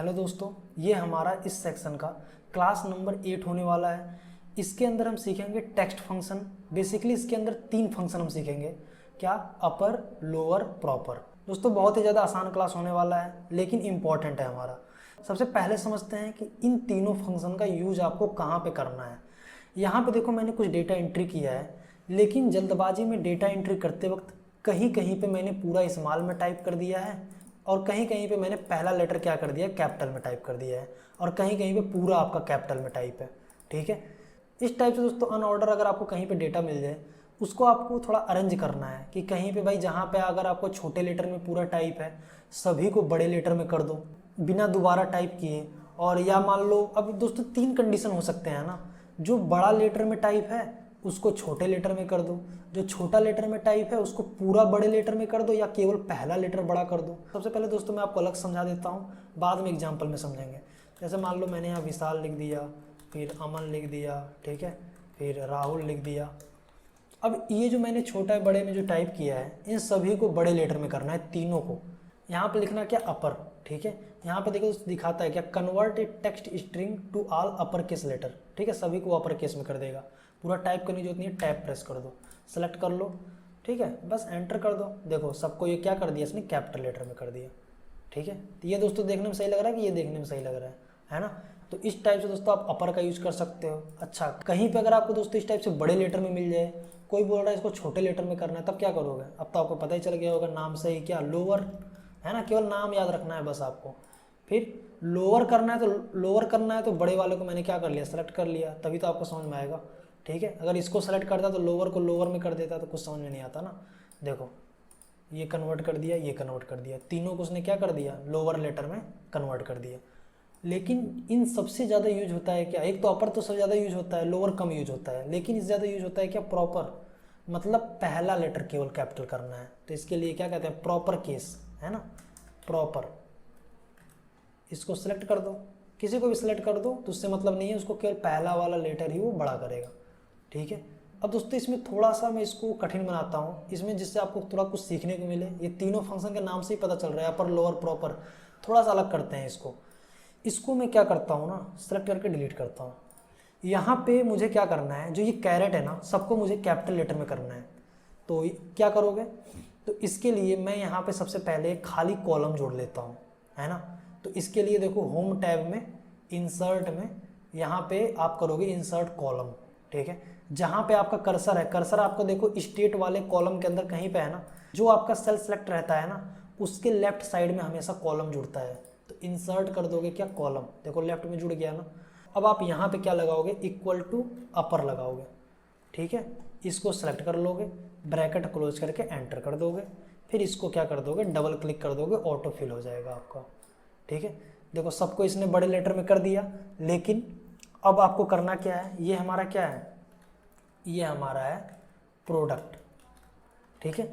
Hello दोस्तों, ये हमारा इस सेक्शन का क्लास नंबर 8 होने वाला है। इसके अंदर हम सीखेंगे टेक्स्ट फंक्शन। बेसिकली इसके अंदर 3 फंक्शन हम सीखेंगे। क्या? अपर, लोअर, प्रॉपर। दोस्तों बहुत ही ज़्यादा आसान क्लास होने वाला है, लेकिन इम्पॉर्टेंट है हमारा। सबसे पहले समझते हैं कि इन तीनों फंक्शन का यूज आपको कहाँ पे करना है। यहाँ पे देखो मैंने कुछ डेटा एंट्री किया है, लेकिन जल्दबाजी में डेटा एंट्री करते वक्त कहीं कहीं पे मैंने पूरा स्मॉल में टाइप कर दिया है, और कहीं कहीं पे मैंने पहला लेटर क्या कर दिया है, कैपिटल में टाइप कर दिया है, और कहीं कहीं पे पूरा आपका कैपिटल में टाइप है। ठीक है, इस टाइप से दोस्तों अनऑर्डर अगर आपको कहीं पे डेटा मिल जाए, उसको आपको थोड़ा अरेंज करना है कि कहीं पे भाई जहाँ पे अगर आपको छोटे लेटर में पूरा टाइप है, सभी को बड़े लेटर में कर दो बिना दोबारा टाइप किए। और या मान लो, अब दोस्तों 3 कंडीशन हो सकते हैं ना। जो बड़ा लेटर में टाइप है उसको छोटे लेटर में कर दो, जो छोटा लेटर में टाइप है उसको पूरा बड़े लेटर में कर दो, या केवल पहला लेटर बड़ा कर दो। सबसे पहले दोस्तों मैं आपको अलग समझा देता हूँ, बाद में एग्जांपल में समझेंगे। जैसे मान लो मैंने यहाँ विशाल लिख दिया, फिर अमन लिख दिया, ठीक है, फिर राहुल लिख दिया। अब ये जो मैंने छोटा बड़े में जो टाइप किया है, इन सभी को बड़े लेटर में करना है, तीनों को। यहाँ पे लिखना क्या? अपर। ठीक है, यहाँ पे देखो दिखाता है क्या, convert a text string to all upper case letter. ठीक है, सभी को अपर केस में कर देगा। पूरा टाइप करने की जरूरत नहीं है, टैब प्रेस कर दो, सेलेक्ट कर लो, ठीक है, बस एंटर कर दो। देखो सबको ये क्या कर दिया, इसने कैपिटल लेटर में कर दिया। ठीक है, तो ये दोस्तों देखने में सही लग रहा है कि ये देखने में सही लग रहा है ना। तो इस टाइप से दोस्तों आप अपर का यूज कर सकते हो। अच्छा, कहीं पे अगर आपको दोस्तों इस टाइप से बड़े लेटर में मिल जाए, कोई बोल रहा है इसको छोटे लेटर में करना है, तब क्या करोगे? अब तो आपको पता ही चल गया होगा नाम से ही, क्या? लोअर, है ना। केवल नाम याद रखना है बस आपको। फिर लोअर करना है, तो लोअर करना है तो बड़े वाले को मैंने क्या कर लिया, सेलेक्ट कर लिया, तभी तो आपको समझ में आएगा। ठीक है, अगर इसको सेलेक्ट करता तो लोअर को लोअर में कर देता तो कुछ समझ में नहीं आता ना। देखो ये कन्वर्ट कर दिया, ये कन्वर्ट कर दिया, तीनों को उसने क्या कर दिया, लोअर लेटर में कन्वर्ट कर दिया। लेकिन इन सबसे ज़्यादा यूज होता है क्या? एक तो अपर तो सबसे ज़्यादा यूज होता है, लोअर कम यूज होता है, लेकिन इस ज़्यादा यूज होता है क्या? प्रॉपर। मतलब पहला लेटर केवल कैपिटल करना है, तो इसके लिए क्या कहते हैं, प्रॉपर केस, है ना। प्रॉपर, इसको सेलेक्ट कर दो, किसी को भी सिलेक्ट कर दो, तो उससे मतलब नहीं है, उसको केवल पहला वाला लेटर ही वो बड़ा करेगा। ठीक है, अब दोस्तों इसमें थोड़ा सा मैं इसको कठिन बनाता हूँ इसमें, जिससे आपको थोड़ा कुछ सीखने को मिले। ये तीनों फंक्शन के नाम से ही पता चल रहा है, अपर, लोअर, प्रॉपर। थोड़ा सा अलग करते हैं इसको मैं क्या करता हूँ ना, सेलेक्ट करके डिलीट करता हूँ। यहाँ पे मुझे क्या करना है, जो ये कैरेट है ना, सबको मुझे कैपिटल लेटर में करना है। तो क्या करोगे, तो इसके लिए मैं यहाँ पे सबसे पहले खाली कॉलम जोड़ लेता हूँ, है ना। तो इसके लिए देखो होम टैब में, इंसर्ट में, यहाँ पे आप करोगे इंसर्ट कॉलम। ठीक है, जहाँ पे आपका कर्सर है, कर्सर आपको देखो स्टेट वाले कॉलम के अंदर कहीं पे है ना, जो आपका सेल सेलेक्ट रहता है ना, उसके लेफ्ट साइड में हमेशा कॉलम जुड़ता है। तो इंसर्ट कर दोगे क्या, कॉलम, देखो लेफ्ट में जुड़ गया ना। अब आप यहाँ पे क्या लगाओगे, इक्वल टू अपर लगाओगे। ठीक है, इसको सेलेक्ट कर लोगे, ब्रैकेट क्लोज करके एंटर कर दोगे, फिर इसको क्या कर दोगे, डबल क्लिक कर दोगे, ऑटो फिल हो जाएगा आपका। ठीक है, देखो सबको इसने बड़े लेटर में कर दिया, लेकिन अब आपको करना क्या है, ये हमारा क्या है, ये हमारा है प्रोडक्ट। ठीक है,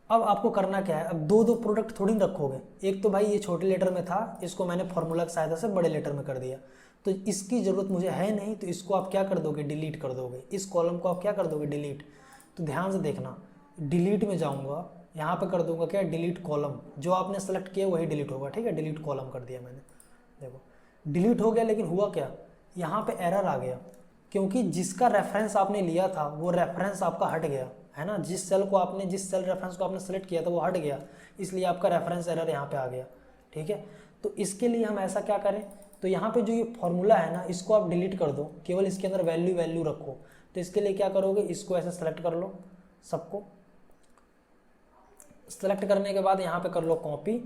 अब आपको करना क्या है, अब दो प्रोडक्ट थोड़ी रखोगे। एक तो भाई ये छोटे लेटर में था, इसको मैंने फॉर्मूला की सहायता से बड़े लेटर में कर दिया, तो इसकी ज़रूरत मुझे है नहीं, तो इसको आप क्या कर दोगे, डिलीट कर दोगे। इस कॉलम को आप क्या कर दोगे, डिलीट। तो ध्यान से देखना, डिलीट में जाऊँगा, यहाँ पे कर दूंगा क्या, डिलीट कॉलम, जो आपने सेलेक्ट किया वही डिलीट होगा। ठीक है, डिलीट कॉलम कर दिया मैंने, देखो डिलीट हो गया। लेकिन हुआ क्या, यहाँ पे एरर आ गया, क्योंकि जिसका रेफरेंस आपने लिया था वो रेफरेंस आपका हट गया, है ना। जिस सेल रेफरेंस को आपने सेलेक्ट किया था वो हट गया, इसलिए आपका रेफरेंस एरर यहाँ पे आ गया। ठीक है, तो इसके लिए हम ऐसा क्या करें, तो यहाँ पे जो ये फॉर्मूला है ना, इसको आप डिलीट कर दो, केवल इसके अंदर वैल्यू रखो। तो इसके लिए क्या करोगे, इसको ऐसे सेलेक्ट कर लो, सबको सेलेक्ट करने के बाद यहाँ पे कर लो कॉपी,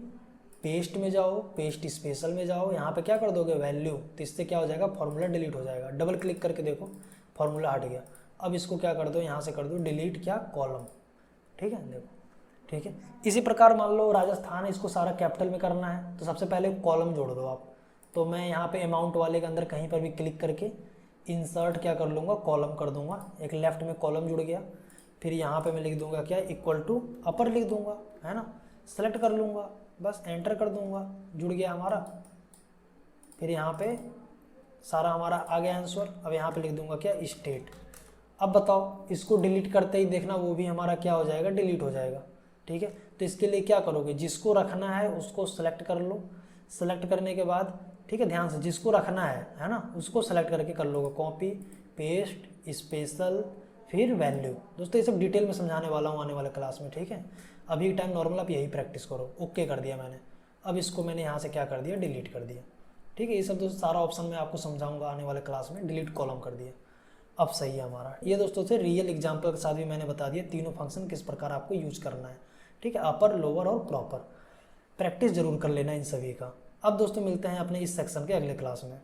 पेस्ट में जाओ, पेस्ट स्पेशल में जाओ, यहाँ पे क्या कर दोगे, वैल्यू। तो इससे क्या हो जाएगा, फॉर्मूला डिलीट हो जाएगा। डबल क्लिक करके देखो, फॉर्मूला हट गया। अब इसको क्या कर दो, यहाँ से कर दो डिलीट क्या, कॉलम। ठीक है, देखो, ठीक है। इसी प्रकार मान लो राजस्थान, इसको सारा कैपिटल में करना है, तो सबसे पहले कॉलम जोड़ दो आप। तो मैं यहाँ पे अमाउंट वाले के अंदर कहीं पर भी क्लिक करके इंसर्ट क्या कर लूँगा, कॉलम कर दूंगा। एक लेफ्ट में कॉलम जुड़ गया, फिर यहाँ पे मैं लिख दूंगा क्या, इक्वल टू अपर लिख दूंगा, है ना। सेलेक्ट कर लूँगा, बस एंटर कर दूंगा, जुड़ गया हमारा। फिर यहाँ पे सारा हमारा आ गया आंसर। अब यहाँ पे लिख दूंगा क्या, स्टेट। अब बताओ, इसको डिलीट करते ही देखना वो भी हमारा क्या हो जाएगा, डिलीट हो जाएगा। ठीक है, तो इसके लिए क्या करोगे, जिसको रखना है उसको सेलेक्ट कर लो, सेलेक्ट करने के बाद ठीक है, ध्यान से जिसको रखना है ना, उसको सेलेक्ट करके कर लोगे कॉपी पेस्ट स्पेशल फिर वैल्यू। दोस्तों ये सब डिटेल में समझाने वाला हूँ आने वाले क्लास में, ठीक है। अभी टाइम नॉर्मल आप यही प्रैक्टिस करो। ओके कर दिया मैंने, अब इसको मैंने यहाँ से क्या कर दिया, डिलीट कर दिया, ठीक है। ये सब दोस्तों सारा ऑप्शन मैं आपको समझाऊंगा आने वाले क्लास में। डिलीट कॉलम कर दिया, अब सही है हमारा। ये दोस्तों थे रियल एग्जाम्पल के साथ भी मैंने बता दिया तीनों फंक्शन किस प्रकार आपको यूज करना है, ठीक है, अपर लोअर और प्रॉपर। प्रैक्टिस जरूर कर लेना इन सभी का। अब दोस्तों मिलते हैं अपने इस सेक्शन के अगले क्लास में।